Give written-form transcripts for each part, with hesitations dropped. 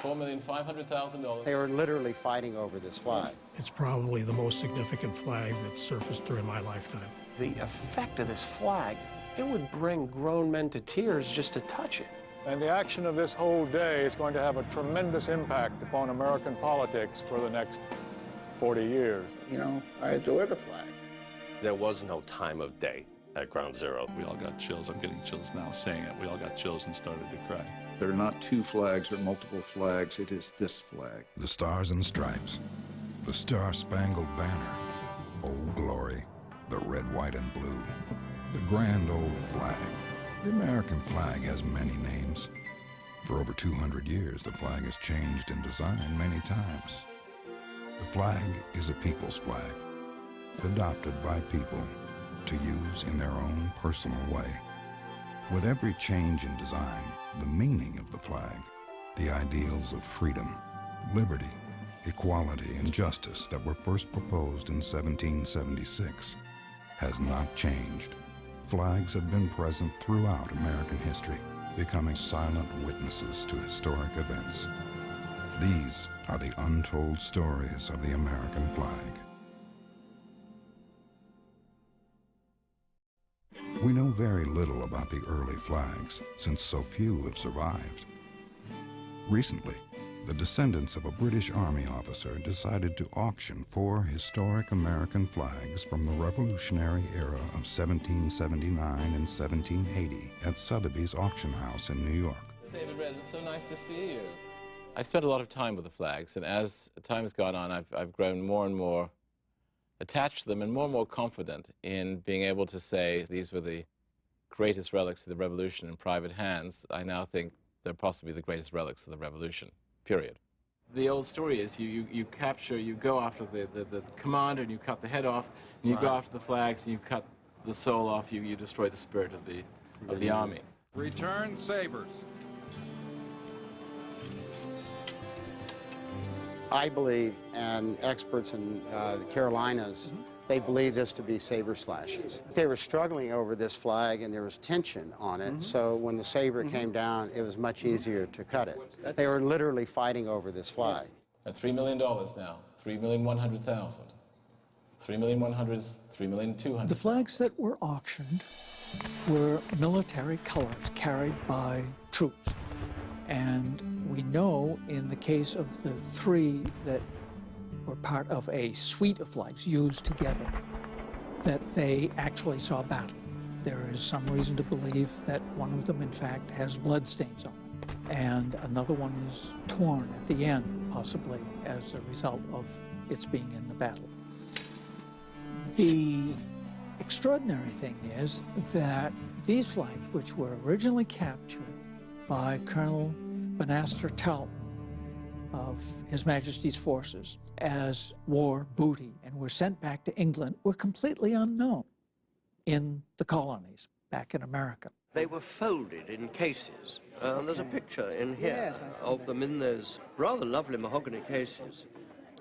$4,500,000. They were literally fighting over this flag. It's probably the most significant flag that surfaced during my lifetime. The effect of this flag, it would bring grown men to tears just to touch it. And the action of this whole day is going to have a tremendous impact upon American politics for the next 40 years. You know, I adore the flag. There was no time of day at Ground Zero. We all got chills. I'm getting chills now saying it. We all got chills and started to cry. There are not two flags or multiple flags. It is this flag. The Stars and Stripes, the Star-Spangled Banner, Old Glory, the red, white, and blue, the grand old flag. The American flag has many names. For over 200 years, the flag has changed in design many times. The flag is a people's flag, adopted by people to use in their own personal way. With every change in design, the meaning of the flag, the ideals of freedom, liberty, equality, and justice that were first proposed in 1776 has not changed. Flags have been present throughout American history, becoming silent witnesses to historic events. These are the untold stories of the American flag. We know very little about the early flags, since so few have survived. Recently, the descendants of a British Army officer decided to auction 4 historic American flags from the Revolutionary era of 1779 and 1780 at Sotheby's Auction House in New York. David Rez, it's so nice to see you. I spent a lot of time with the flags, and as time has gone on, I've grown more and more attached to them and more confident in being able to say these were the greatest relics of the Revolution in private hands. I now think they're possibly the greatest relics of the Revolution, period. The old story is you capture, you go after the commander and you cut the head off, and you go after the flags and you cut the soul off, you destroy the spirit of the army. Return sabers. I believe, and experts in the Carolinas, they believe this to be saber slashes. They were struggling over this flag and there was tension on it, so when the saber came down, it was much easier to cut it. They were literally fighting over this flag. At $3 million now, $3,100,000. $3,100,000 is $3,200,000. The flags that were auctioned were military colors carried by troops. And we know in the case of the 3 that were part of a suite of flags used together, that they actually saw battle. There is some reason to believe that one of them, in fact, has bloodstains on it, and another one is torn at the end, possibly as a result of its being in the battle. The extraordinary thing is that these flags, which were originally captured by Colonel Banastre Tarleton of His Majesty's forces as war booty and were sent back to England, were completely unknown in the colonies back in America. They were folded in cases. There's a picture in here of them in those rather lovely mahogany cases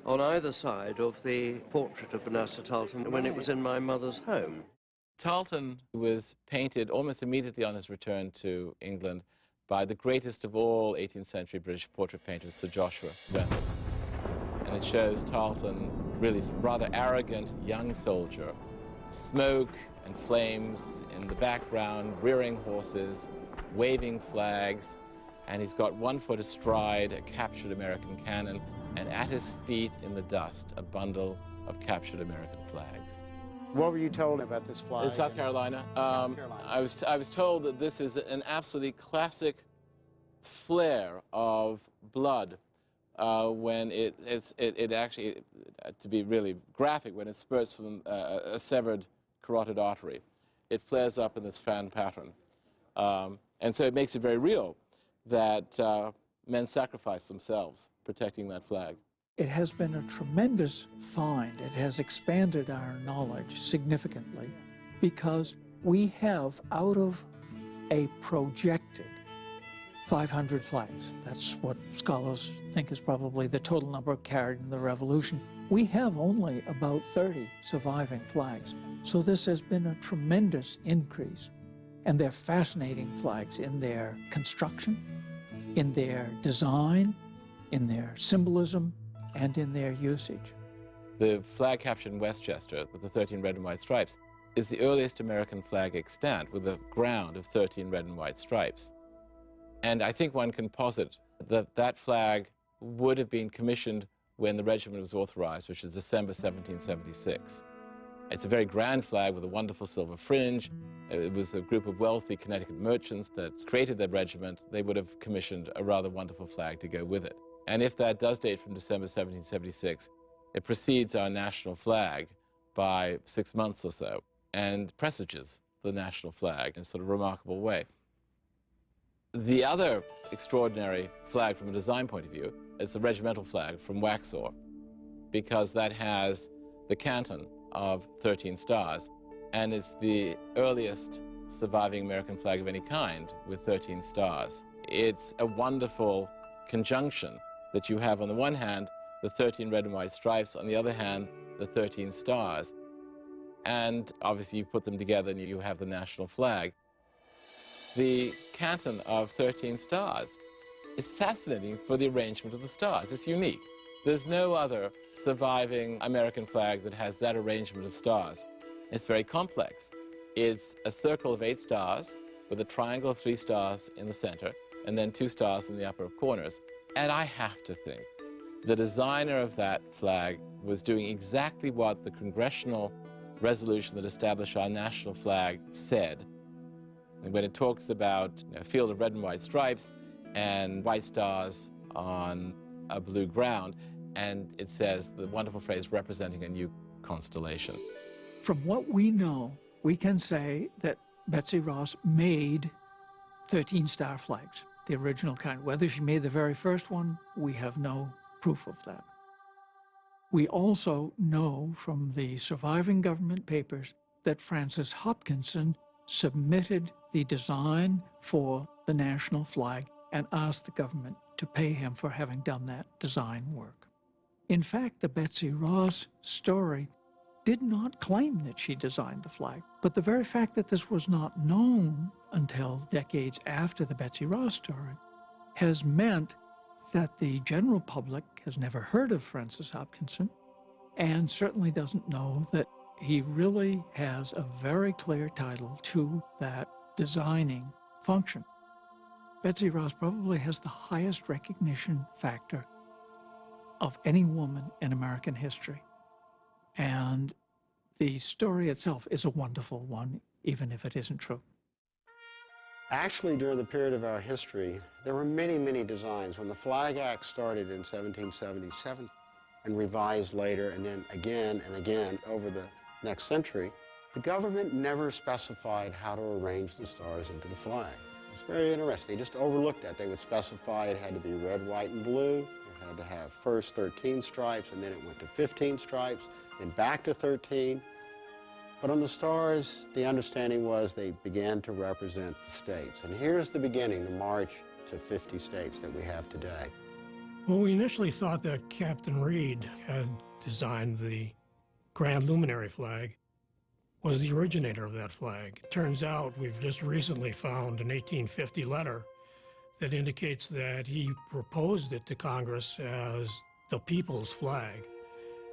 on either side of the portrait of Banastre Tarleton when it was in my mother's home. Tarleton was painted almost immediately on his return to England by the greatest of all 18th century British portrait painters, Sir Joshua Reynolds. And it shows Tarleton really a rather arrogant young soldier, smoke and flames in the background, rearing horses, waving flags, and he's got 1 foot astride a captured American cannon, and at his feet in the dust, a bundle of captured American flags. What were you told about this flag? In South Carolina. South Carolina. I was told that this is an absolutely classic flare of blood when it actually, to be really graphic, when it spurts from a severed carotid artery. It flares up in this fan pattern. And so it makes it very real that men sacrifice themselves protecting that flag. It has been a tremendous find. It has expanded our knowledge significantly because we have, out of a projected 500 flags, that's what scholars think is probably the total number carried in the Revolution, we have only about 30 surviving flags. So this has been a tremendous increase. And they're fascinating flags in their construction, in their design, in their symbolism and in their usage. The flag captured in Westchester with the 13 red and white stripes is the earliest American flag extant with a ground of 13 red and white stripes. And I think one can posit that that flag would have been commissioned when the regiment was authorized, which is December 1776. It's a very grand flag with a wonderful silver fringe. It was a group of wealthy Connecticut merchants that created their regiment. They would have commissioned a rather wonderful flag to go with it. And if that does date from December 1776, it precedes our national flag by 6 months or so and presages the national flag in a sort of remarkable way. The other extraordinary flag from a design point of view is the regimental flag from Waxhaw, because that has the canton of 13 stars, and it's the earliest surviving American flag of any kind with 13 stars. It's a wonderful conjunction that you have on the one hand the 13 red and white stripes, on the other hand the 13 stars. And obviously you put them together and you have the national flag. The canton of 13 stars is fascinating for the arrangement of the stars. It's unique. There's no other surviving American flag that has that arrangement of stars. It's very complex. It's a circle of 8 stars with a triangle of 3 stars in the center and then 2 stars in the upper corners. And I have to think the designer of that flag was doing exactly what the congressional resolution that established our national flag said. And when it talks about a field of red and white stripes and white stars on a blue ground, and it says the wonderful phrase, representing a new constellation. From what we know, we can say that Betsy Ross made 13-star flags, the original kind. Whether she made the very first one, we have no proof of that. We also know from the surviving government papers that Francis Hopkinson submitted the design for the national flag and asked the government to pay him for having done that design work. In fact, the Betsy Ross story did not claim that she designed the flag, but the very fact that this was not known until decades after the Betsy Ross story has meant that the general public has never heard of Francis Hopkinson and certainly doesn't know that he really has a very clear title to that designing function. Betsy Ross probably has the highest recognition factor of any woman in American history. And the story itself is a wonderful one, even if it isn't true. Actually, during the period of our history, there were many, many designs. When the Flag Act started in 1777 and revised later, and then again and again over the next century, the government never specified how to arrange the stars into the flag. It's very interesting. They just overlooked that. They would specify it had to be red, white, and blue. It had to have first 13 stripes, and then it went to 15 stripes, then back to 13. But on the stars, the understanding was they began to represent the states. And here's the beginning, the march to 50 states that we have today. Well, we initially thought that Captain Reed had designed the Grand Luminary flag, was the originator of that flag. It turns out we've just recently found an 1850 letter that indicates that he proposed it to Congress as the people's flag,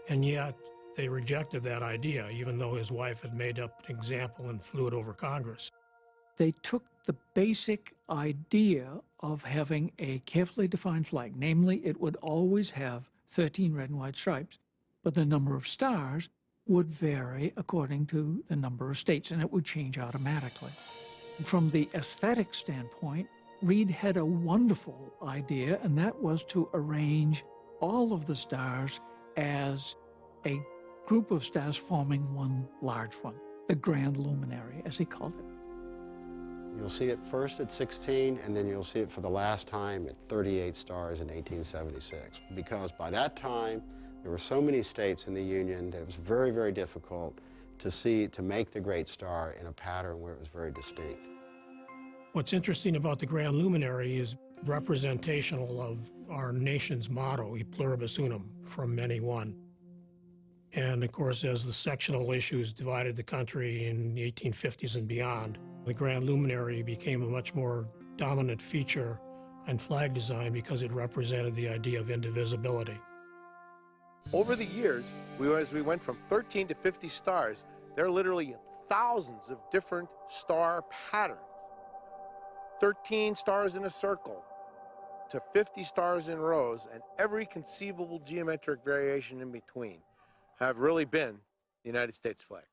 and yet they rejected that idea, even though his wife had made up an example and flew it over Congress. They took the basic idea of having a carefully defined flag, namely it would always have 13 red and white stripes, but the number of stars would vary according to the number of states, and it would change automatically. From the aesthetic standpoint, Reed had a wonderful idea, and that was to arrange all of the stars as a group of stars forming one large one, the Grand Luminary, as he called it. You'll see it first at 16, and then you'll see it for the last time at 38 stars in 1876. Because by that time, there were so many states in the Union that it was very, very difficult to make the Great Star in a pattern where it was very distinct. What's interesting about the Grand Luminary is representational of our nation's motto, E pluribus unum, from many one. And of course, as the sectional issues divided the country in the 1850s and beyond, the Grand Luminary became a much more dominant feature and flag design because it represented the idea of indivisibility. Over the years, as we went from 13 to 50 stars, there are literally thousands of different star patterns. 13 stars in a circle to 50 stars in rows, and every conceivable geometric variation in between have really been the United States flag.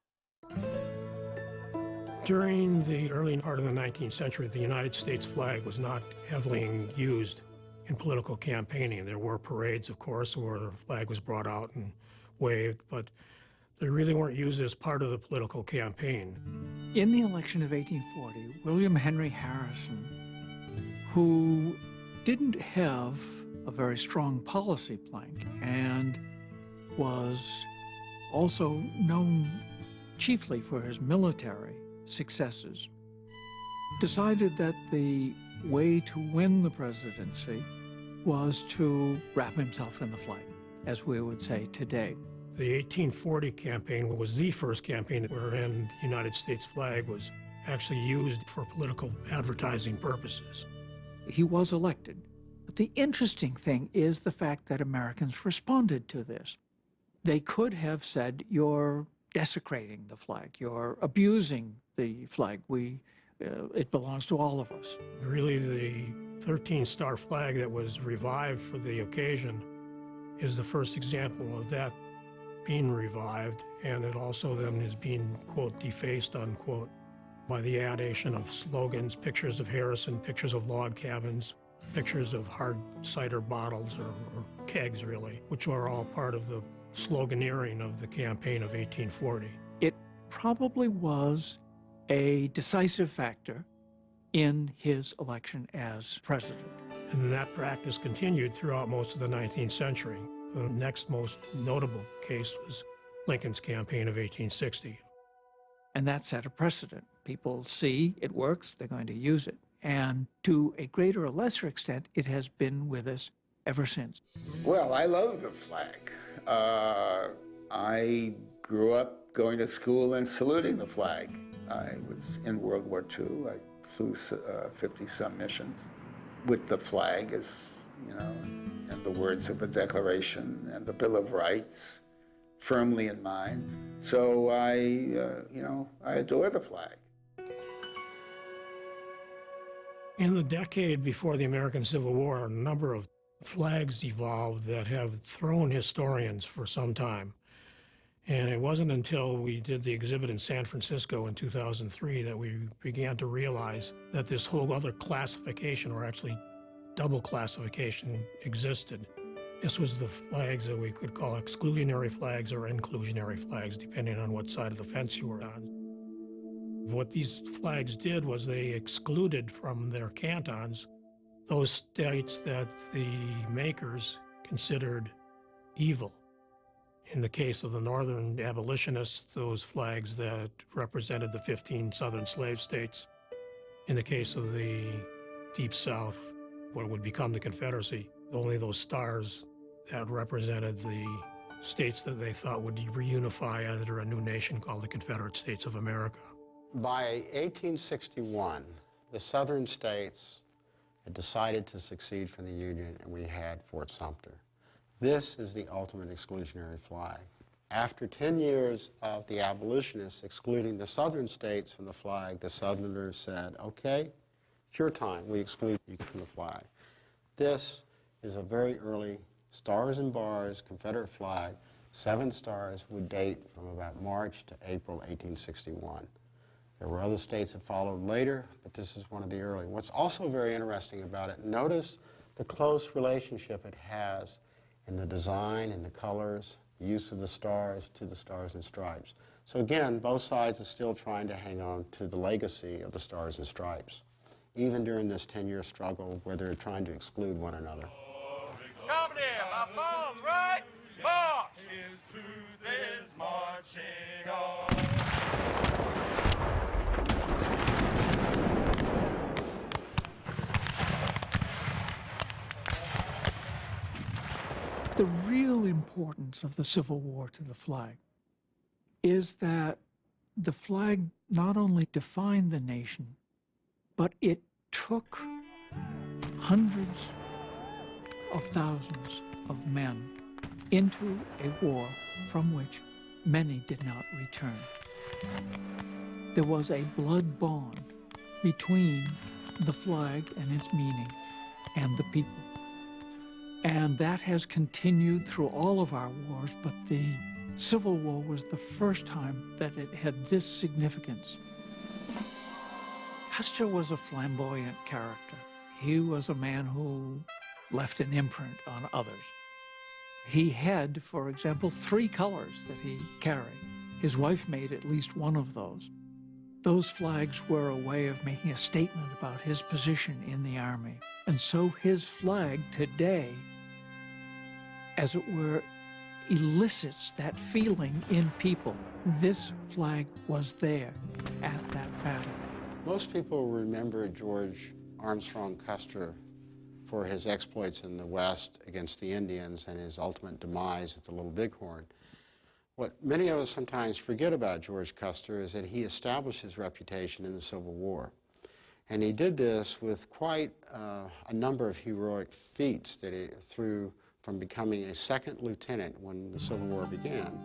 During the early part of the 19th century, the United States flag was not heavily used in political campaigning. There were parades, of course, where the flag was brought out and waved, but they really weren't used as part of the political campaign. In the election of 1840, William Henry Harrison, who didn't have a very strong policy plank and was also known chiefly for his military successes, decided that the way to win the presidency was to wrap himself in the flag, as we would say today. The 1840 campaign was the first campaign wherein the United States flag was actually used for political advertising purposes. He was elected. But the interesting thing is the fact that Americans responded to this. They could have said, you're desecrating the flag, you're abusing the flag, it belongs to all of us. Really, the 13-star flag that was revived for the occasion is the first example of that being revived, and it also then is being, quote, defaced, unquote, by the addition of slogans, pictures of Harrison, pictures of log cabins, pictures of hard cider bottles or kegs, really, which are all part of the sloganeering of the campaign of 1840. It probably was a decisive factor in his election as president. And that practice continued throughout most of the 19th century. The next most notable case was Lincoln's campaign of 1860. And that set a precedent. People see it works, they're going to use it. And to a greater or lesser extent, it has been with us ever since. Well, I love the flag. I grew up going to school and saluting the flag. I was in World War II. I flew 50-some missions with the flag as, you know, and the words of the Declaration and the Bill of Rights firmly in mind. So I adore the flag. In the decade before the American Civil War, a number of flags evolved that have thrown historians for some time. And it wasn't until we did the exhibit in San Francisco in 2003 that we began to realize that this whole other classification, or actually double classification, existed. This was the flags that we could call exclusionary flags or inclusionary flags, depending on what side of the fence you were on. What these flags did was they excluded from their cantons those states that the makers considered evil. In the case of the northern abolitionists, those flags that represented the 15 southern slave states. In the case of the Deep South, what would become the Confederacy, only those stars that represented the states that they thought would reunify under a new nation called the Confederate States of America. By 1861, the southern states had decided to secede from the Union, and we had Fort Sumter. This is the ultimate exclusionary flag. After 10 years of the abolitionists excluding the southern states from the flag, the Southerners said, okay, it's your time, we exclude you from the flag. This is a very early stars and bars Confederate flag. 7 stars would date from about March to April 1861. There were other states that followed later, but this is one of the early. What's also very interesting about it, notice the close relationship it has in the design and the colors, use of the stars to the stars and stripes. So again, both sides are still trying to hang on to the legacy of the stars and stripes, even during this 10-year struggle where they're trying to exclude one another. Company, my phone's right, march! His truth is marching on. The real importance of the Civil War to the flag is that the flag not only defined the nation, but it took hundreds of thousands of men into a war from which many did not return. There was a blood bond between the flag and its meaning and the people. And that has continued through all of our wars, but the Civil War was the first time that it had this significance. Custer was a flamboyant character. He was a man who left an imprint on others. He had, for example, 3 colors that he carried. His wife made at least one of those. Those flags were a way of making a statement about his position in the Army. And so his flag today, as it were, elicits that feeling in people. This flag was there at that battle. Most people remember George Armstrong Custer for his exploits in the West against the Indians and his ultimate demise at the Little Bighorn. What many of us sometimes forget about George Custer is that he established his reputation in the Civil War. And he did this with quite a number of heroic feats that he through from becoming a second lieutenant when the Civil War began.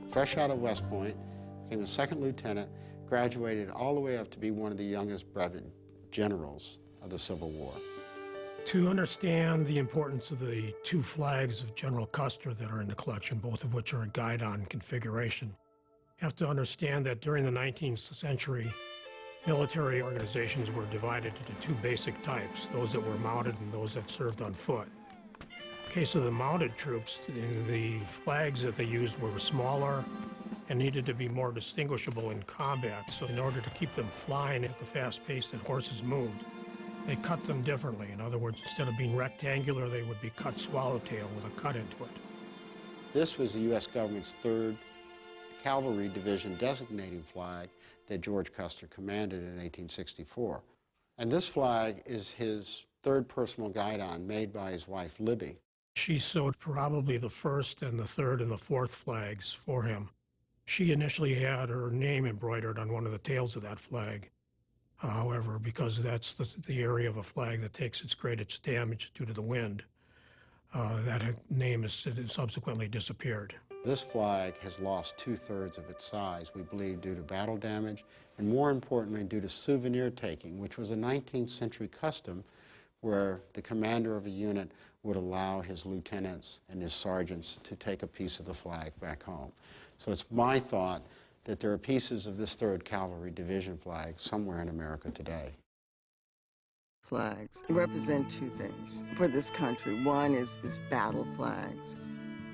Fresh out of West Point, became a second lieutenant, graduated all the way up to be one of the youngest brevet generals of the Civil War. To understand the importance of the 2 flags of General Custer that are in the collection, both of which are a guidon configuration, you have to understand that during the 19th century, military organizations were divided into 2 basic types, those that were mounted and those that served on foot. In the case of the mounted troops, the flags that they used were smaller and needed to be more distinguishable in combat. So in order to keep them flying at the fast pace that horses moved, they cut them differently. In other words, instead of being rectangular, they would be cut swallowtail with a cut into it. This was the U.S. government's 3rd Cavalry Division designating flag that George Custer commanded in 1864. And this flag is his 3rd personal guidon made by his wife, Libby. She sewed probably the 1st and the 3rd and the 4th flags for him. She initially had her name embroidered on one of the tails of that flag. However, because that's the area of a flag that takes its greatest damage due to the wind, that name has subsequently disappeared. This flag has lost 2/3 of its size, we believe, due to battle damage, and more importantly, due to souvenir taking, which was a 19th century custom where the commander of a unit would allow his lieutenants and his sergeants to take a piece of the flag back home. So it's my thought that there are pieces of this 3rd Cavalry Division flag somewhere in America today. Flags represent 2 things for this country. One is battle flags,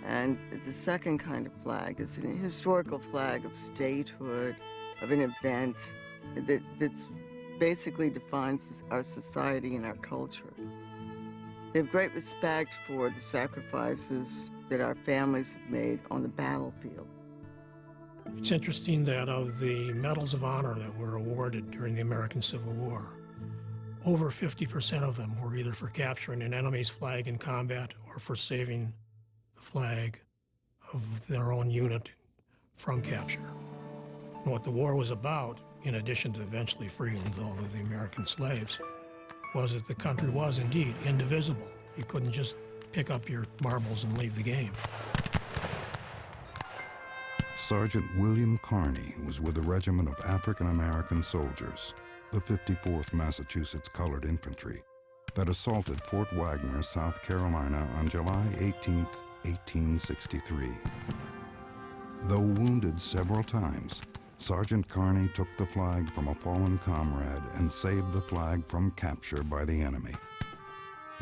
and the second kind of flag is an historical flag of statehood, of an event that's basically defines our society and our culture. They have great respect for the sacrifices that our families have made on the battlefield. It's interesting that of the Medals of Honor that were awarded during the American Civil War, over 50% of them were either for capturing an enemy's flag in combat or for saving the flag of their own unit from capture. And what the war was about, in addition to eventually freeing all of the American slaves, was that the country was indeed indivisible. You couldn't just pick up your marbles and leave the game. Sergeant William Carney was with a regiment of African-American soldiers, the 54th Massachusetts Colored Infantry, that assaulted Fort Wagner, South Carolina on July 18, 1863. Though wounded several times, Sergeant Carney took the flag from a fallen comrade and saved the flag from capture by the enemy.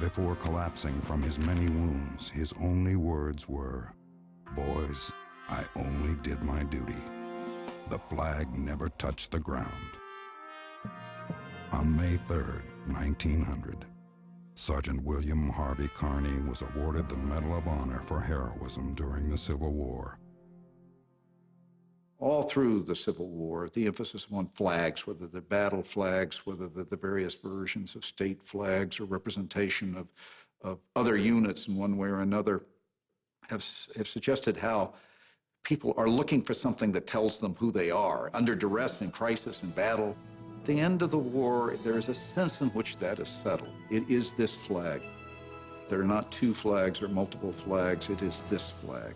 Before collapsing from his many wounds, his only words were, "Boys, I only did my duty. The flag never touched the ground." On May 3, 1900, Sergeant William Harvey Carney was awarded the Medal of Honor for heroism during the Civil War. All through the Civil War, the emphasis on flags, whether they're battle flags, whether they're the various versions of state flags or representation of other units in one way or another, have suggested how people are looking for something that tells them who they are. Under duress, in crisis, in battle, At the end of the war, there is a sense in which that is settled. It is this flag. There are not two flags or multiple flags. It is this flag.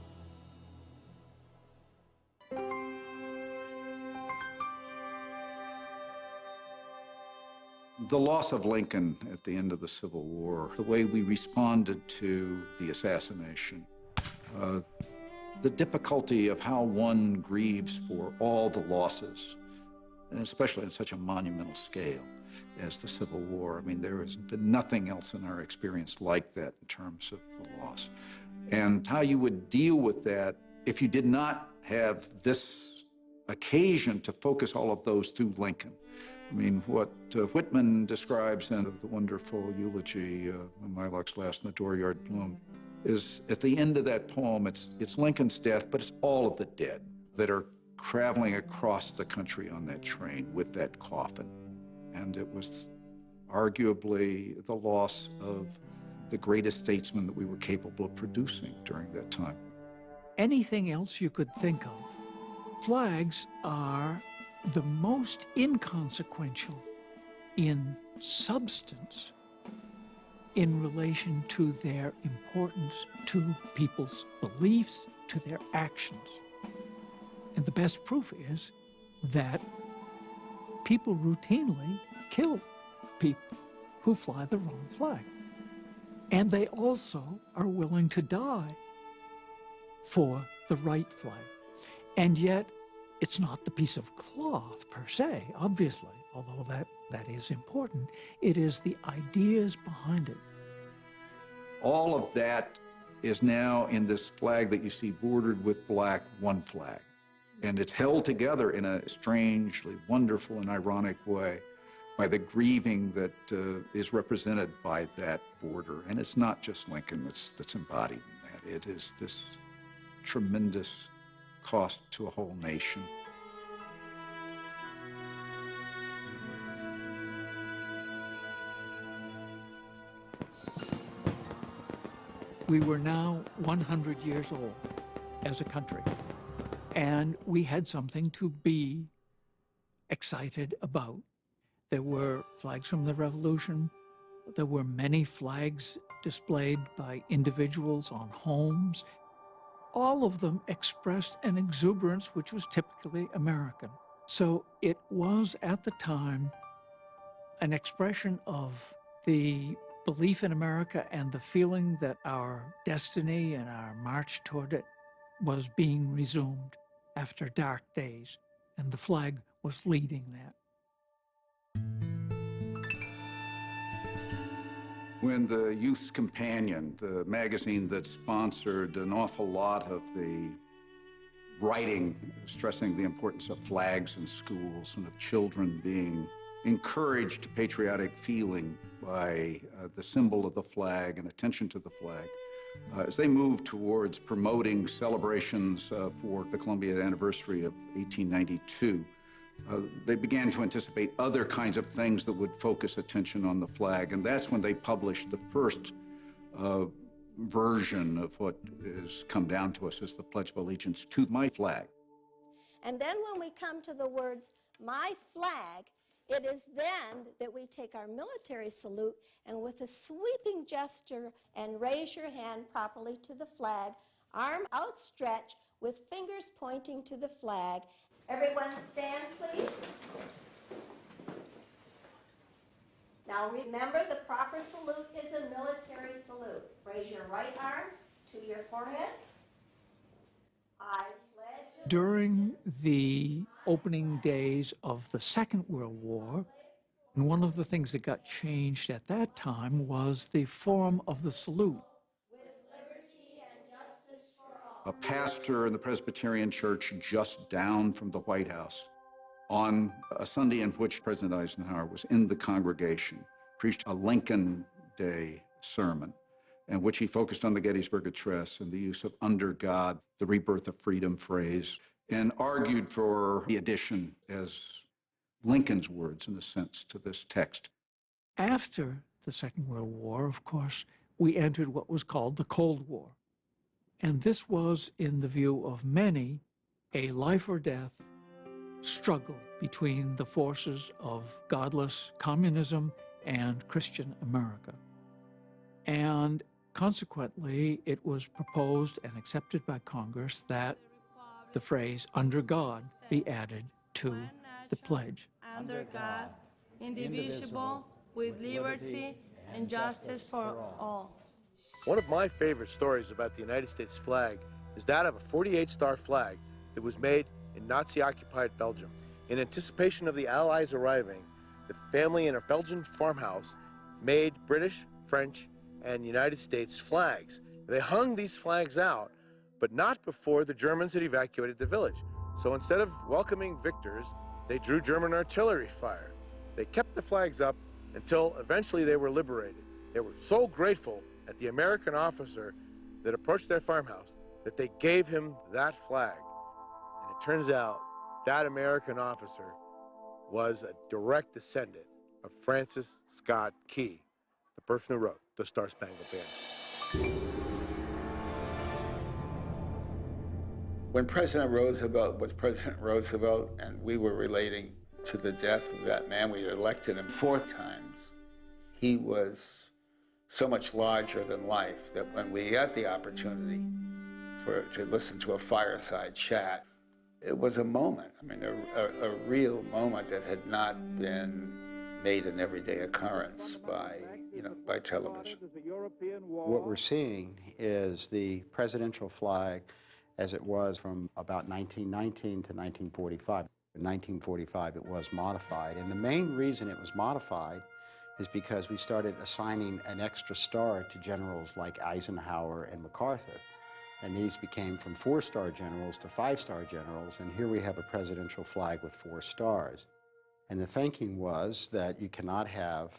The loss of Lincoln at the end of the Civil War, the way we responded to the assassination, the difficulty of how one grieves for all the losses, and especially on such a monumental scale as the Civil War. I mean, there has been nothing else in our experience like that in terms of the loss. And how you would deal with that if you did not have this occasion to focus all of those through Lincoln. I mean, what Whitman describes in the wonderful eulogy, When Lilacs Last and the Dooryard Bloom, is at the end of that poem, it's Lincoln's death, but it's all of the dead that are traveling across the country on that train with that coffin. And it was arguably the loss of the greatest statesman that we were capable of producing during that time. Anything else you could think of, flags are the most inconsequential in substance in relation to their importance to people's beliefs, to their actions. And the best proof is that people routinely kill people who fly the wrong flag. And they also are willing to die for the right flag. And yet, it's not the piece of cloth per se, obviously, although that is important. It is the ideas behind it. All of that is now in this flag that you see bordered with black, one flag. And it's held together in a strangely wonderful and ironic way by the grieving that is represented by that border. And it's not just Lincoln that's embodied in that. It is this tremendous cost to a whole nation. We were now 100 years old as a country, and we had something to be excited about. There were flags from the Revolution. There were many flags displayed by individuals on homes. All of them expressed an exuberance which was typically American. So it was, at the time, an expression of the belief in America and the feeling that our destiny and our march toward it was being resumed after dark days, and the flag was leading that. When the Youth's Companion, the magazine that sponsored an awful lot of the writing stressing the importance of flags in schools and of children being encouraged patriotic feeling by the symbol of the flag and attention to the flag, as they moved towards promoting celebrations for the Columbia anniversary of 1892, they began to anticipate other kinds of things that would focus attention on the flag, and that's when they published the first version of what has come down to us as the Pledge of Allegiance to my flag. And then when we come to the words, my flag, it is then that we take our military salute and with a sweeping gesture and raise your hand properly to the flag, arm outstretched with fingers pointing to the flag. Everyone stand, please. Now remember, the proper salute is a military salute. Raise your right arm to your forehead. I pledge. During the opening days of the Second World War, and one of the things that got changed at that time was the form of the salute. A pastor in the Presbyterian Church just down from the White House, on a Sunday in which President Eisenhower was in the congregation, preached a Lincoln Day sermon in which he focused on the Gettysburg Address and the use of "under God," the rebirth of freedom phrase, and argued for the addition as Lincoln's words, in a sense, to this text. After the Second World War, of course, we entered what was called the Cold War. And this was, in the view of many, a life or death struggle between the forces of godless communism and Christian America. And consequently, it was proposed and accepted by Congress that the phrase, "under God," be added to the pledge. Under God, indivisible, with liberty and justice for all. One of my favorite stories about the United States flag is that of a 48-star flag that was made in Nazi-occupied Belgium. In anticipation of the Allies arriving, the family in a Belgian farmhouse made British, French, and United States flags. They hung these flags out, but not before the Germans had evacuated the village. So instead of welcoming victors, they drew German artillery fire. They kept the flags up until eventually they were liberated. They were so grateful at the American officer that approached their farmhouse that they gave him that flag. And it turns out that American officer was a direct descendant of Francis Scott Key, the person who wrote the Star-Spangled Banner. When President Roosevelt was President Roosevelt and we were relating to the death of that man, we had elected him 4 times. He was so much larger than life that when we got the opportunity to listen to a fireside chat, it was a moment. I mean, a real moment that had not been made an everyday occurrence by television. What we're seeing is the presidential flag as it was from about 1919 to 1945. In 1945, it was modified. And the main reason it was modified is because we started assigning an extra star to generals like Eisenhower and MacArthur. And these became from 4-star generals to 5-star generals. And here we have a presidential flag with 4 stars. And the thinking was that you cannot have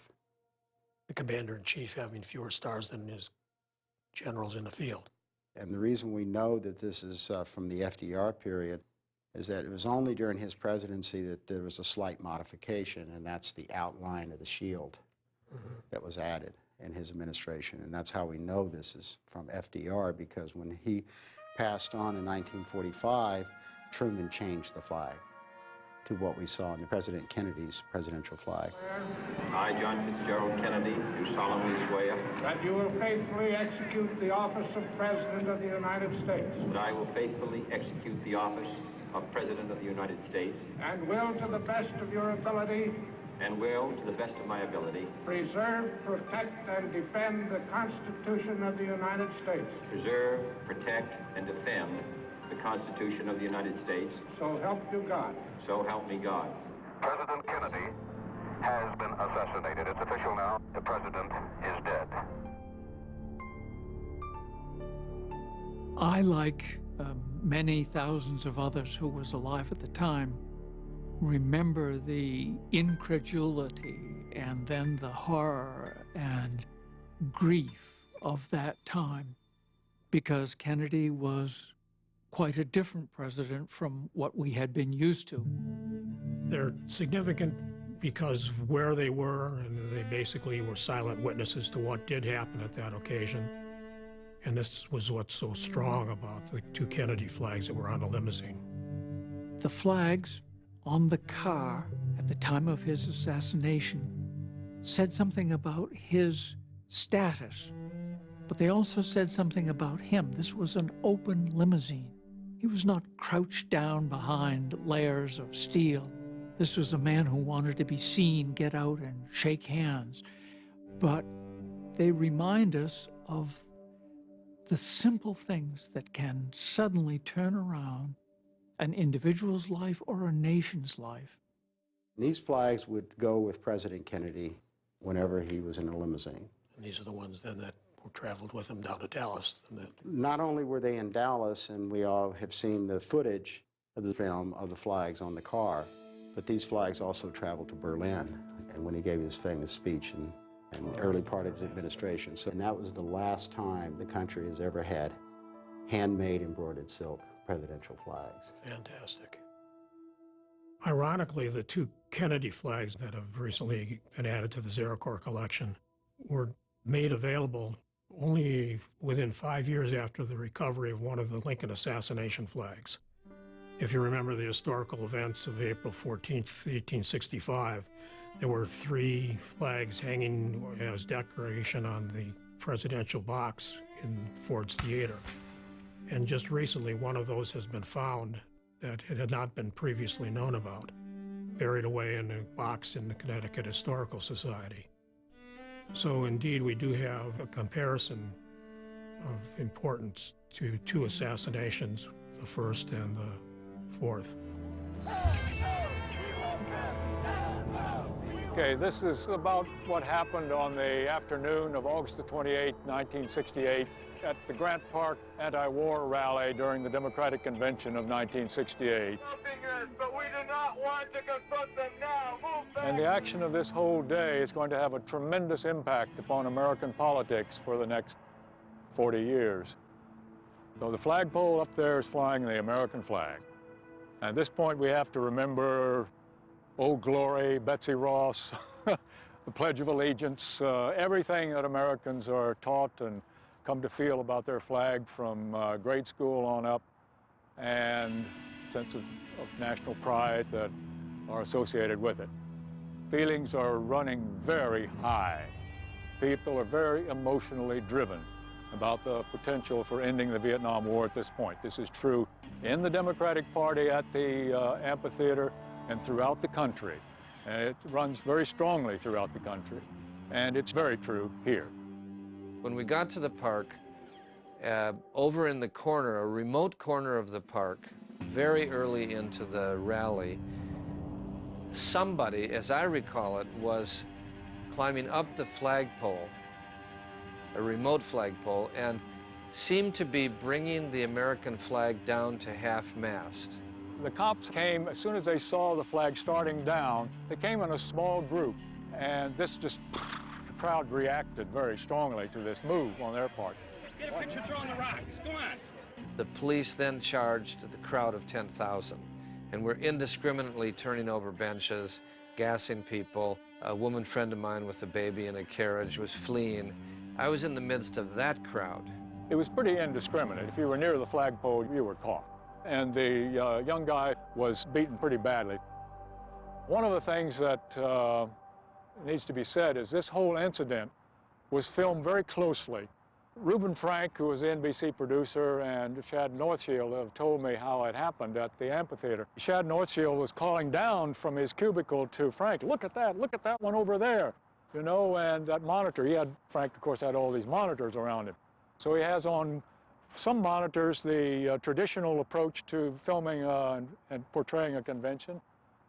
the commander-in-chief having fewer stars than his generals in the field. And the reason we know that this is from the FDR period is that it was only during his presidency that there was a slight modification, and that's the outline of the shield that was added in his administration. And that's how we know this is from FDR, because when he passed on in 1945, Truman changed the flag to what we saw in President Kennedy's presidential flag. I, John Fitzgerald Kennedy, do solemnly swear that you will faithfully execute the office of President of the United States. That I will faithfully execute the office of President of the United States. And will, to the best of your ability, and will, to the best of my ability, preserve, protect, and defend the Constitution of the United States. Preserve, protect, and defend the Constitution of the United States. So help you God. So help me God. President Kennedy has been assassinated. It's official now. The president is dead. I, like many thousands of others who was alive at the time, remember the incredulity and then the horror and grief of that time, because Kennedy was quite a different president from what we had been used to. They're significant because of where they were, and they basically were silent witnesses to what did happen at that occasion. And this was what's so strong about the 2 Kennedy flags that were on the limousine. The flags on the car at the time of his assassination said something about his status, but they also said something about him. This was an open limousine. He was not crouched down behind layers of steel. This was a man who wanted to be seen, get out and shake hands. But they remind us of the simple things that can suddenly turn around an individual's life or a nation's life. These flags would go with President Kennedy whenever he was in a limousine. And these are the ones then that traveled with him down to Dallas. Not only were they in Dallas, and we all have seen the footage of the film of the flags on the car, but these flags also traveled to Berlin, and when he gave his famous speech in the early part of his administration. So, and that was the last time the country has ever had handmade embroidered silk presidential flags. Fantastic. Ironically, the 2 Kennedy flags that have recently been added to the Zeracore collection were made available only within 5 years after the recovery of one of the Lincoln assassination flags. If you remember the historical events of April 14th, 1865, there were 3 flags hanging as decoration on the presidential box in Ford's Theater. And just recently, one of those has been found that it had not been previously known about, buried away in a box in the Connecticut Historical Society. So indeed, we do have a comparison of importance to 2 assassinations, the first and the fourth. Okay, this is about what happened on the afternoon of August the 28th, 1968, at the Grant Park anti-war rally during the Democratic Convention of 1968. But we do not want to confront them now. Move back. And the action of this whole day is going to have a tremendous impact upon American politics for the next 40 years. So the flagpole up there is flying the American flag. At this point, we have to remember Old Glory, Betsy Ross, the Pledge of Allegiance, everything that Americans are taught and come to feel about their flag from grade school on up, and senses of national pride that are associated with it. Feelings are running very high. People are very emotionally driven about the potential for ending the Vietnam War at this point. This is true in the Democratic Party at the amphitheater and throughout the country. And it runs very strongly throughout the country. And it's very true here. When we got to the park, over in the corner, a remote corner of the park, very early into the rally, somebody, as I recall it, was climbing up the flagpole, a remote flagpole, and seemed to be bringing the American flag down to half-mast. The cops came, as soon as they saw the flag starting down, they came in a small group, and this just, the crowd reacted very strongly to this move on their part. Get a picture throwing the rocks. Go on. The police then charged the crowd of 10,000 and were indiscriminately turning over benches, gassing people. A woman friend of mine with a baby in a carriage was fleeing. I was in the midst of that crowd. It was pretty indiscriminate. If you were near the flagpole, you were caught. And the young guy was beaten pretty badly. One of the things that needs to be said is this whole incident was filmed very closely. Reuben Frank, who was the NBC producer, and Shad Northshield have told me how it happened at the amphitheater. Shad Northshield was calling down from his cubicle to Frank, look at that one over there, you know, and that monitor. Frank, of course, had all these monitors around him. So he has on some monitors the traditional approach to filming and portraying a convention.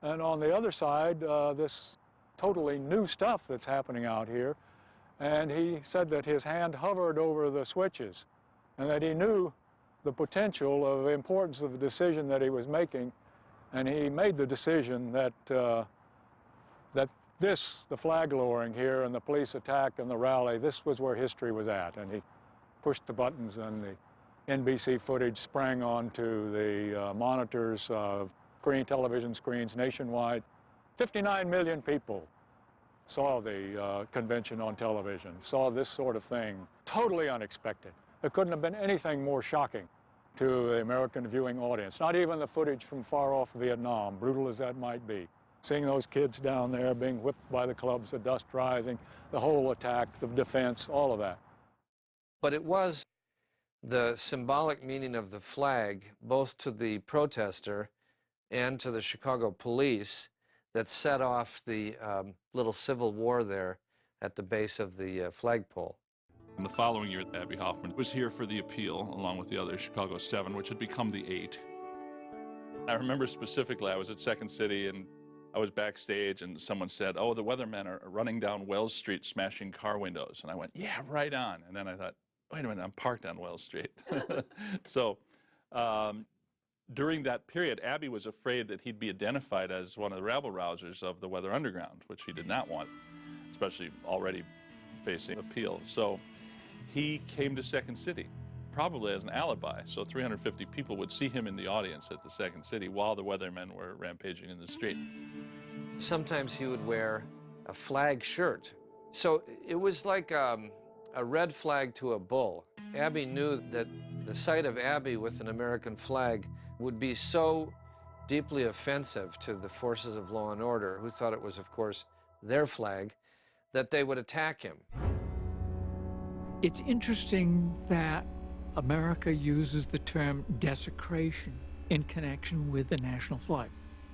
And on the other side, this totally new stuff that's happening out here. And he said that his hand hovered over the switches and that he knew the potential of the importance of the decision that he was making. And he made the decision that, the flag lowering here and the police attack and the rally, this was where history was at. And he pushed the buttons and the NBC footage sprang onto the monitors, television screens nationwide. 59 million people saw the convention on television, saw this sort of thing. Totally unexpected. There couldn't have been anything more shocking to the American viewing audience, not even the footage from far off Vietnam, brutal as that might be. Seeing those kids down there being whipped by the clubs, the dust rising, the whole attack, the defense, all of that. But it was the symbolic meaning of the flag, both to the protester and to the Chicago police, that set off the little civil war there at the base of the flagpole. And the following year, Abby Hoffman was here for the appeal, along with the other Chicago 7, which had become the 8. I remember specifically, I was at Second City, and I was backstage, and someone said, oh, the weathermen are running down Wells Street smashing car windows. And I went, yeah, right on. And then I thought, wait a minute, I'm parked on Wells Street. So during that period, Abby was afraid that he'd be identified as one of the rabble-rousers of the Weather Underground, which he did not want, especially already facing appeal. So he came to Second City, probably as an alibi, so 350 people would see him in the audience at the Second City while the weathermen were rampaging in the street. Sometimes he would wear a flag shirt. So it was like a red flag to a bull. Abby knew that the sight of Abby with an American flag would be so deeply offensive to the forces of law and order, who thought it was, of course, their flag, that they would attack him. It's interesting that America uses the term desecration in connection with the national flag,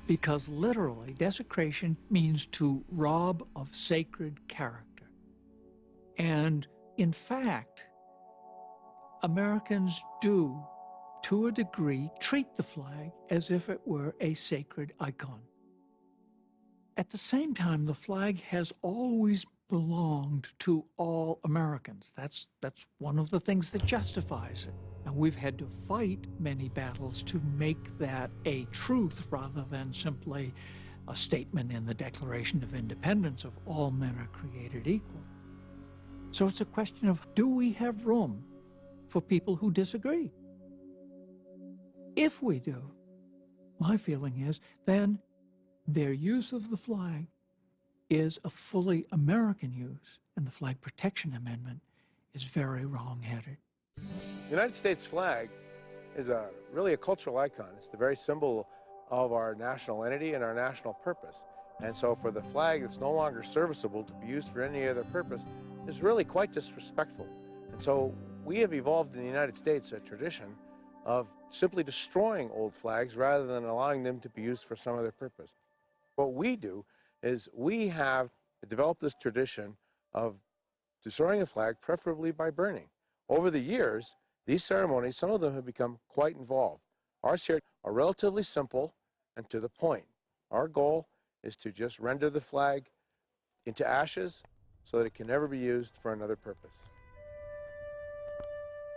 because literally desecration means to rob of sacred character. And in fact, Americans do, to a degree, treat the flag as if it were a sacred icon. At the same time, the flag has always belonged to all Americans. That's one of the things that justifies it. And we've had to fight many battles to make that a truth rather than simply a statement in the Declaration of Independence of all men are created equal. So it's a question of, do we have room for people who disagree? If we do, my feeling is, then their use of the flag is a fully American use, and the Flag Protection Amendment is very wrong-headed. The United States flag is really a cultural icon. It's the very symbol of our national entity and our national purpose. And so for the flag that's no longer serviceable to be used for any other purpose is really quite disrespectful. And so we have evolved in the United States a tradition of simply destroying old flags rather than allowing them to be used for some other purpose. What we do is we have developed this tradition of destroying a flag, preferably by burning. Over the years, these ceremonies, some of them have become quite involved. Ours here are relatively simple and to the point. Our goal is to just render the flag into ashes so that it can never be used for another purpose.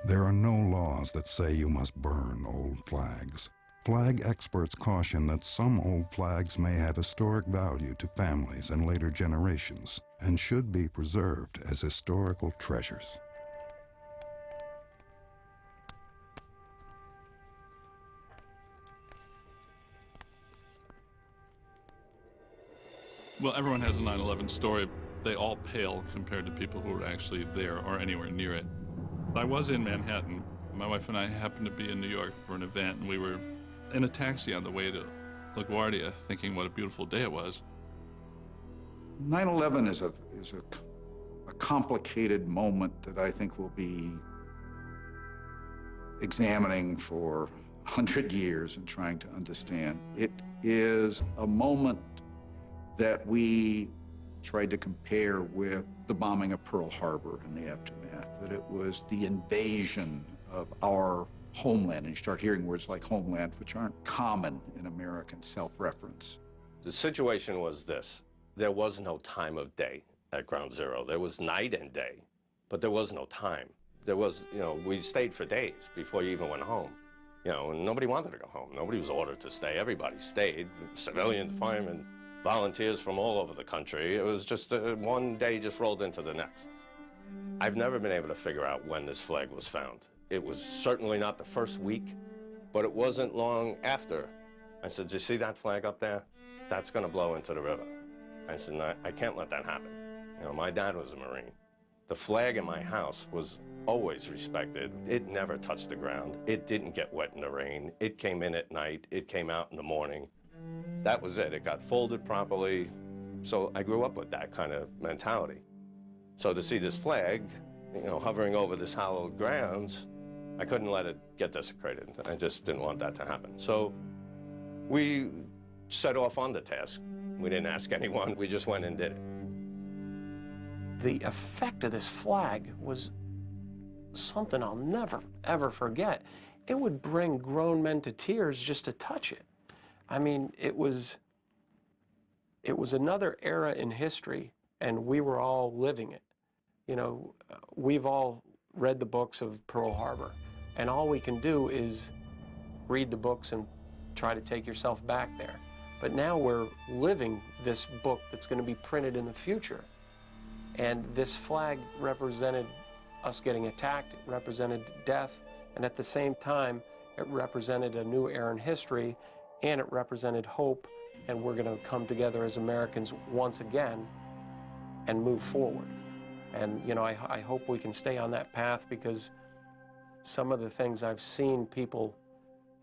There are no laws that say you must burn old flags. Flag experts caution that some old flags may have historic value to families and later generations and should be preserved as historical treasures. Well, everyone has a 9/11 story. They all pale compared to people who were actually there or anywhere near it. I was in Manhattan. My wife and I happened to be in New York for an event, and we were in a taxi on the way to LaGuardia, thinking what a beautiful day it was. 9/11 is a complicated moment that I think will be examining for 100 years and trying to understand. It is a moment that we tried to compare with the bombing of Pearl Harbor and the aftermath, that it was the invasion of our homeland. And you start hearing words like homeland, which aren't common in American self-reference. The situation was this. There was no time of day at Ground Zero. There was night and day, but there was no time. There was, we stayed for days before you even went home. And nobody wanted to go home. Nobody was ordered to stay. Everybody stayed. Civilians, firemen, volunteers from all over the country. It was just one day just rolled into the next. I've never been able to figure out when this flag was found. It was certainly not the first week, but it wasn't long after. I said, "Do you see that flag up there? That's going to blow into the river." I said, "No, I can't let that happen." My dad was a Marine. The flag in my house was always respected. It never touched the ground. It didn't get wet in the rain. It came in at night. It came out in the morning. That was it. It got folded properly. So I grew up with that kind of mentality. So to see this flag, hovering over this hallowed grounds, I couldn't let it get desecrated. I just didn't want that to happen. So we set off on the task. We didn't ask anyone. We just went and did it. The effect of this flag was something I'll never, ever forget. It would bring grown men to tears just to touch it. I mean, it was another era in history, and we were all living it. We've all read the books of Pearl Harbor, and all we can do is read the books and try to take yourself back there. But now we're living this book that's going to be printed in the future. And this flag represented us getting attacked, it represented death, and at the same time, it represented a new era in history, and it represented hope, and we're going to come together as Americans once again and move forward. And, I hope we can stay on that path, because some of the things I've seen people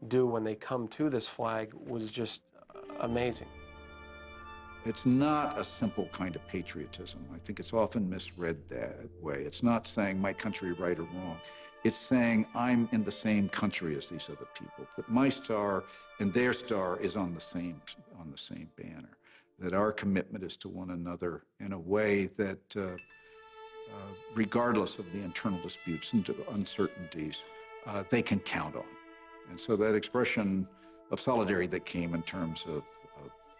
do when they come to this flag was just amazing. It's not a simple kind of patriotism. I think it's often misread that way. It's not saying my country right or wrong. It's saying I'm in the same country as these other people, that my star and their star is on the same banner, that our commitment is to one another in a way that, regardless of the internal disputes and uncertainties, they can count on. And so that expression of solidarity that came in terms of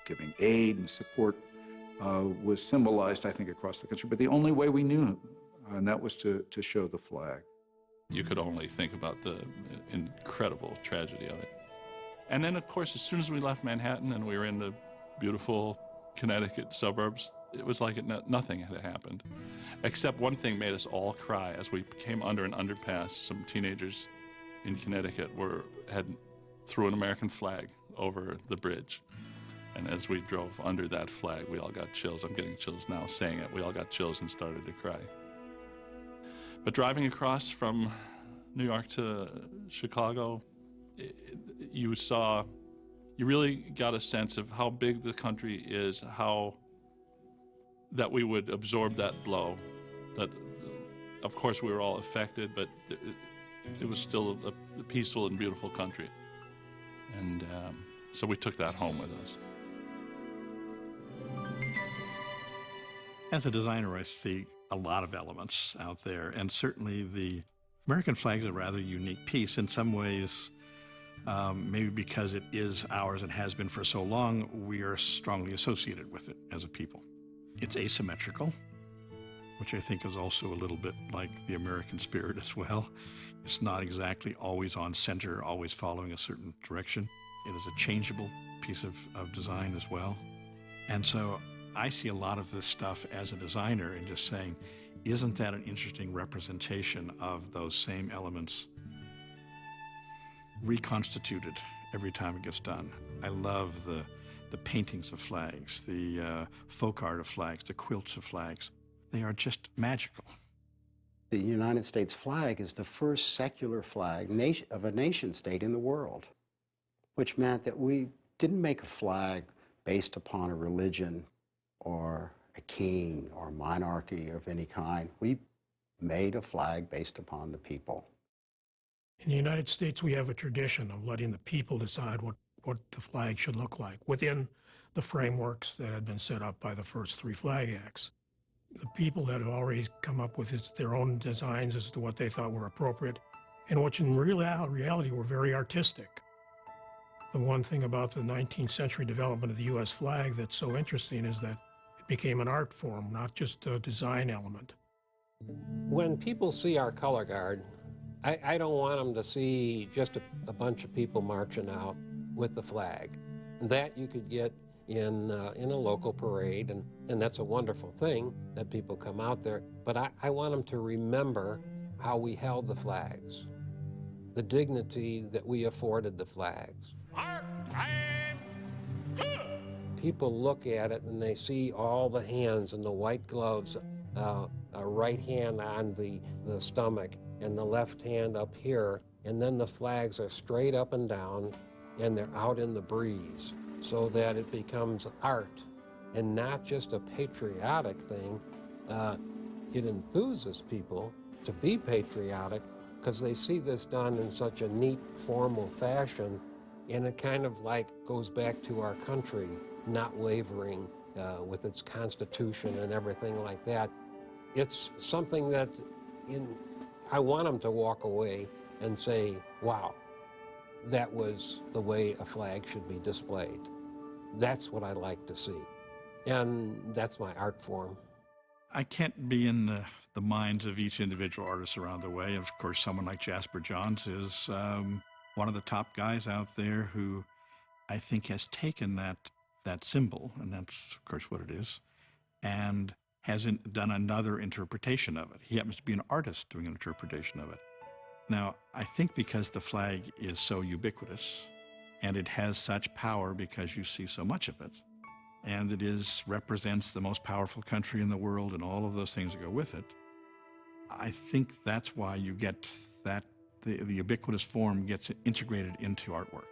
giving aid and support was symbolized, I think, across the country, but the only way we knew, and that was to show the flag. You could only think about the incredible tragedy of it. And then, of course, as soon as we left Manhattan and we were in the beautiful Connecticut suburbs, it was like nothing had happened. Except one thing made us all cry. As we came under an underpass, some teenagers in Connecticut threw an American flag over the bridge. And as we drove under that flag, we all got chills. I'm getting chills now saying it. We all got chills and started to cry. But driving across from New York to Chicago, you really got a sense of how big the country is, that we would absorb that blow. That, of course, we were all affected, but it was still a peaceful and beautiful country. And so we took that home with us. As a designer, I see a lot of elements out there, and certainly the American flag is a rather unique piece in some ways. Maybe because it is ours and has been for so long, we are strongly associated with it as a people. It's asymmetrical, which I think is also a little bit like the American spirit as well. It's not exactly always on center, always following a certain direction. It is a changeable piece of design as well. And so I see a lot of this stuff as a designer and just saying, isn't that an interesting representation of those same elements reconstituted every time it gets done? I love the paintings of flags, the folk art of flags, the quilts of flags. They are just magical. The United States flag is the first secular flag of a nation state in the world, which meant that we didn't make a flag based upon a religion or a king or monarchy of any kind. We made a flag based upon the people. In the United States, we have a tradition of letting the people decide what the flag should look like within the frameworks that had been set up by the first 3 flag acts. The people had already come up with their own designs as to what they thought were appropriate, and which in reality were very artistic. The one thing about the 19th century development of the U.S. flag that's so interesting is that it became an art form, not just a design element. When people see our color guard, I don't want them to see just a bunch of people marching out with the flag. That you could get in a local parade, and that's a wonderful thing that people come out there. But I want them to remember how we held the flags, the dignity that we afforded the flags. People look at it and they see all the hands and the white gloves, a right hand on the stomach and the left hand up here, and then the flags are straight up and down and they're out in the breeze so that it becomes art and not just a patriotic thing. It enthuses people to be patriotic because they see this done in such a neat, formal fashion, and it kind of like goes back to our country not wavering with its Constitution and everything like that. It's something that I want them to walk away and say, wow, that was the way a flag should be displayed. That's what I like to see. And that's my art form. I can't be in the minds of each individual artist around the way. Of course, someone like Jasper Johns is one of the top guys out there who I think has taken that symbol, and that's, of course, what it is, and hasn't done another interpretation of it. He happens to be an artist doing an interpretation of it. Now, I think because the flag is so ubiquitous, and it has such power because you see so much of it, and it represents the most powerful country in the world and all of those things that go with it, I think that's why you get that the ubiquitous form gets integrated into artwork.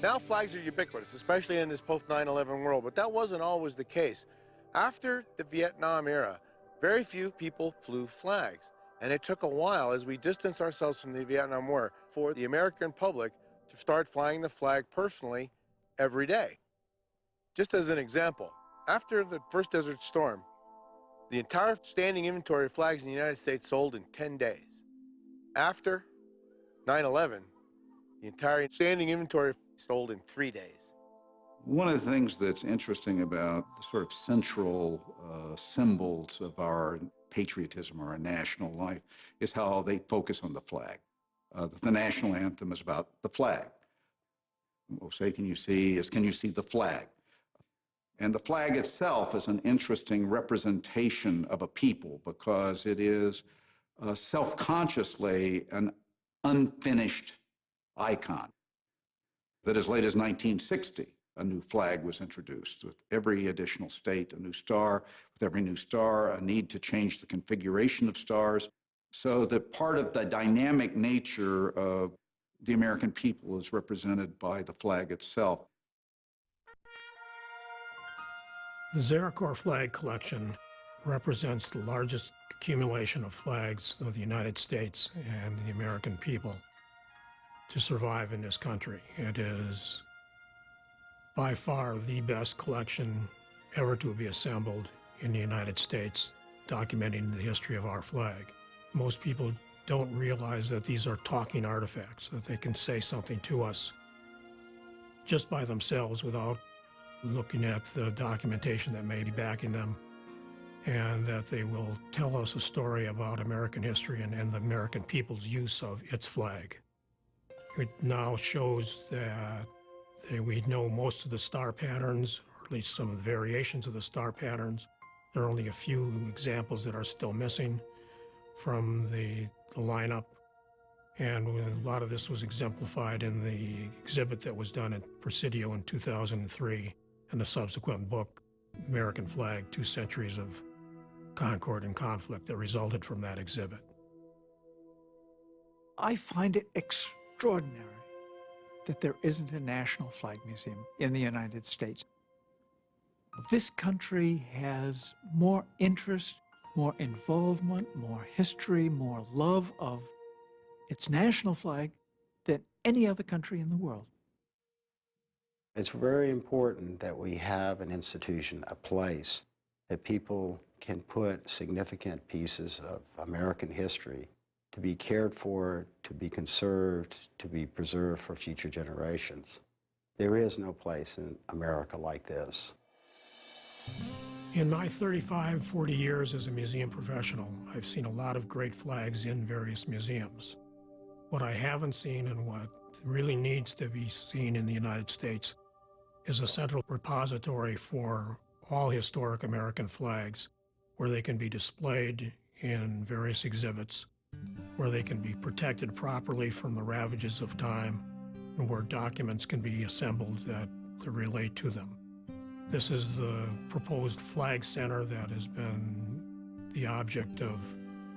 Now flags are ubiquitous, especially in this post 9/11 world, but that wasn't always the case. After the Vietnam era, very few people flew flags, and it took a while as we distanced ourselves from the Vietnam War for the American public to start flying the flag personally every day. Just as an example, after the first Desert Storm, the entire standing inventory of flags in the United States sold in 10 days. After 9/11, the entire standing inventory sold in 3 days. One of the things that's interesting about the sort of central symbols of our patriotism or our national life is how they focus on the flag. The national anthem is about the flag. We'll say, can you see the flag? And the flag itself is an interesting representation of a people because it is self-consciously an unfinished icon. That as late as 1960, a new flag was introduced. With every additional state, a new star. With every new star, a need to change the configuration of stars. So that part of the dynamic nature of the American people is represented by the flag itself. The Zerikor flag collection represents the largest accumulation of flags of the United States and the American people to survive in this country. It is by far the best collection ever to be assembled in the United States, documenting the history of our flag. Most people don't realize that these are talking artifacts, that they can say something to us just by themselves without looking at the documentation that may be backing them, and that they will tell us a story about American history and the American people's use of its flag. It now shows that we know most of the star patterns, or at least some of the variations of the star patterns. There are only a few examples that are still missing from the lineup, and a lot of this was exemplified in the exhibit that was done at Presidio in 2003 and the subsequent book, American Flag, 2 Centuries of Concord and Conflict, that resulted from that exhibit. I find it extraordinary that there isn't a National Flag Museum in the United States. This country has more interest, more involvement, more history, more love of its national flag than any other country in the world. It's very important that we have an institution, a place that people can put significant pieces of American history to be cared for, to be conserved, to be preserved for future generations. There is no place in America like this. In my 35, 40 years as a museum professional, I've seen a lot of great flags in various museums. What I haven't seen and what really needs to be seen in the United States is a central repository for all historic American flags, where they can be displayed in various exhibits, where they can be protected properly from the ravages of time, and where documents can be assembled that relate to them. This is the proposed flag center that has been the object of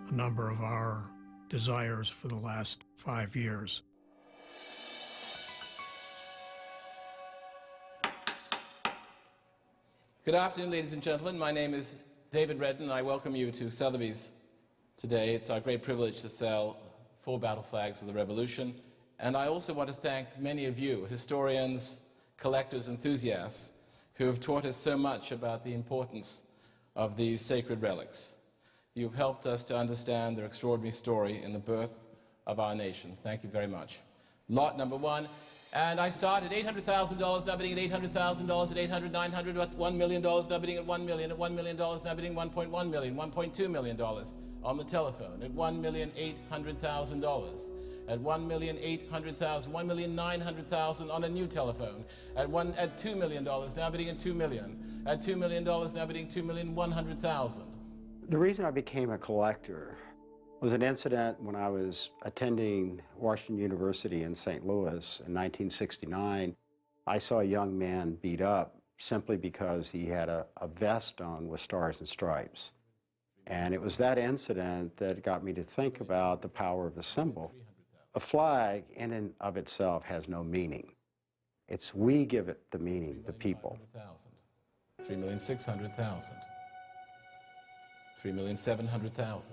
a number of our desires for the last 5 years. Good afternoon, ladies and gentlemen. My name is David Redden, and I welcome you to Sotheby's today. It's our great privilege to sell 4 battle flags of the Revolution. And I also want to thank many of you, historians, collectors, enthusiasts, who have taught us so much about the importance of these sacred relics. You've helped us to understand their extraordinary story in the birth of our nation. Thank you very much. Lot number 1. And I started $800,000, now bidding at $800,000, at $800,000, $900,000, at $1 million, now bidding at $1 million, at $1 million, now bidding $1.1 million, $1.2 million on the telephone, at $1,800,000, at $1,800,000, $1,900,000 on a new telephone, at $2 million, now bidding at $2 million, at $2 million, now bidding $2,100,000. The reason I became a collector was an incident when I was attending Washington University in St. Louis in 1969. I saw a young man beat up simply because he had a vest on with stars and stripes. And it was that incident that got me to think about the power of a symbol. A flag in and of itself has no meaning. It's we give it the meaning, the people. 3,600,000. 3,700,000.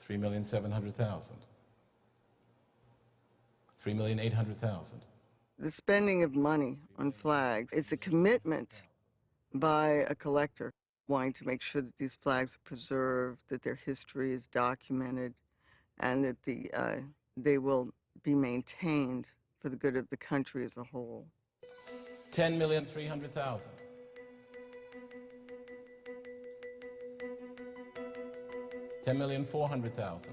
3,700,000. 3,800,000. The spending of money on flags is a commitment by a collector wanting to make sure that these flags are preserved, that their history is documented, and that they will be maintained for the good of the country as a whole. 10,300,000. 10,400,000.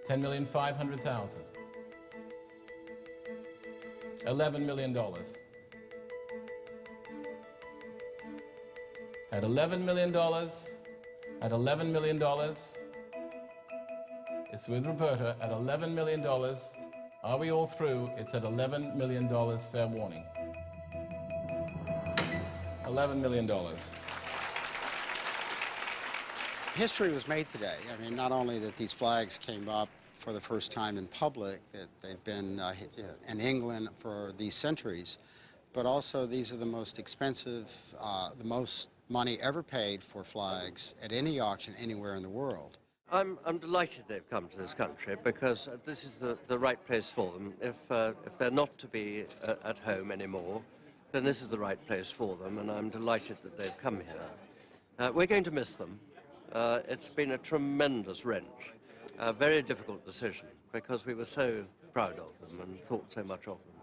10,500,000. $11 million. At $11 million, at $11 million, it's with Roberta, at $11 million, are we all through? It's at $11 million, fair warning. $11 million. History was made today. I mean, not only that these flags came up for the first time in public, that they've been in England for these centuries, but also these are the most expensive, the most money ever paid for flags at any auction anywhere in the world. I'm delighted they've come to this country because this is the right place for them. If they're not to be at home anymore, then this is the right place for them, and I'm delighted that they've come here. We're going to miss them. It's been a tremendous wrench, a very difficult decision because we were so proud of them and thought so much of them.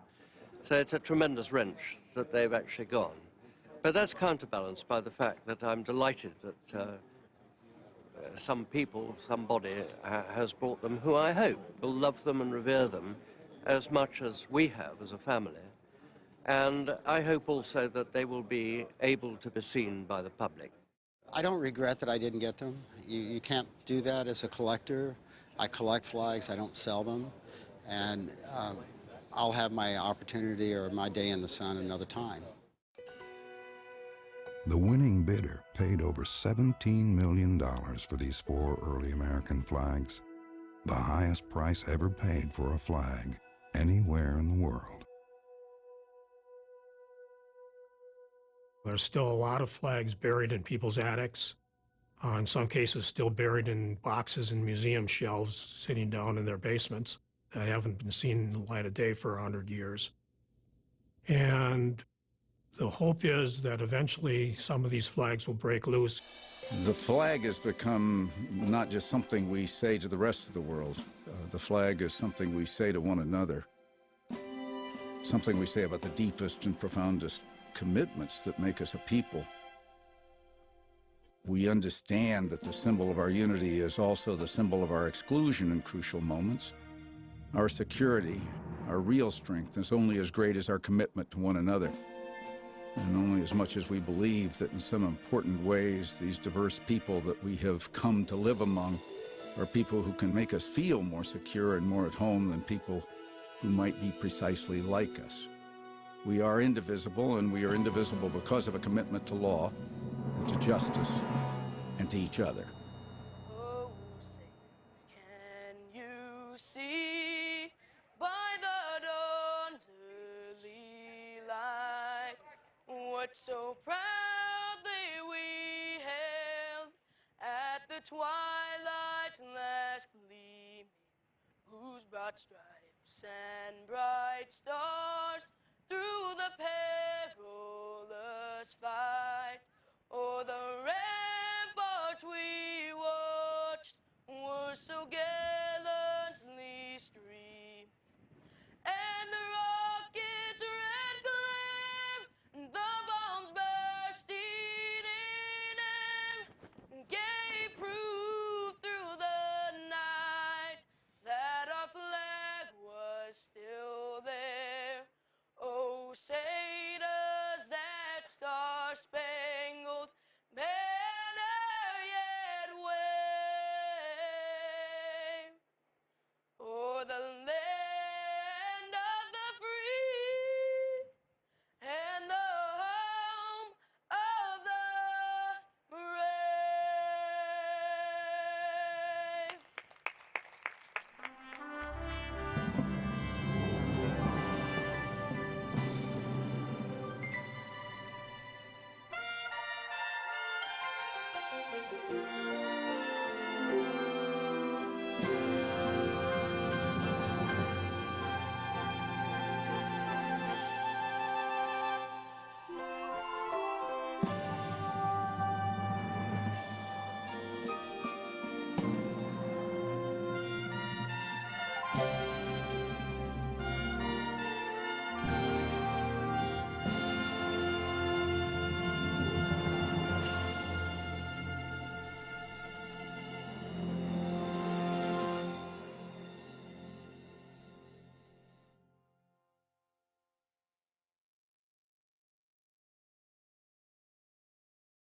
So it's a tremendous wrench that they've actually gone. But that's counterbalanced by the fact that I'm delighted that some people, somebody has brought them who I hope will love them and revere them as much as we have as a family. And I hope also that they will be able to be seen by the public. I don't regret that I didn't get them. You can't do that as a collector. I collect flags, I don't sell them. And I'll have my opportunity or my day in the sun another time. The winning bidder paid over $17 million for these 4 early American flags, the highest price ever paid for a flag anywhere in the world. There's still a lot of flags buried in people's attics, in some cases still buried in boxes and museum shelves sitting down in their basements that haven't been seen in the light of day for 100 years. And the hope is that eventually some of these flags will break loose. The flag has become not just something we say to the rest of the world. The flag is something we say to one another, something we say about the deepest and profoundest commitments that make us a people. We understand that the symbol of our unity is also the symbol of our exclusion in crucial moments. Our security, our real strength, is only as great as our commitment to one another, and only as much as we believe that in some important ways these diverse people that we have come to live among are people who can make us feel more secure and more at home than people who might be precisely like us. We are indivisible, and we are indivisible because of a commitment to law, and to justice, and to each other. Oh, say, can you see by the dawn's early light what so proudly we hailed at the twilight's last gleaming, whose broad stripes and bright stars through the perilous fight o'er the ramparts we watched were so gallantly streamed, and the rocket's red glare, the bombs bursting in air, gave proof through the night that our flag was still there. Oh, say does that star-spangled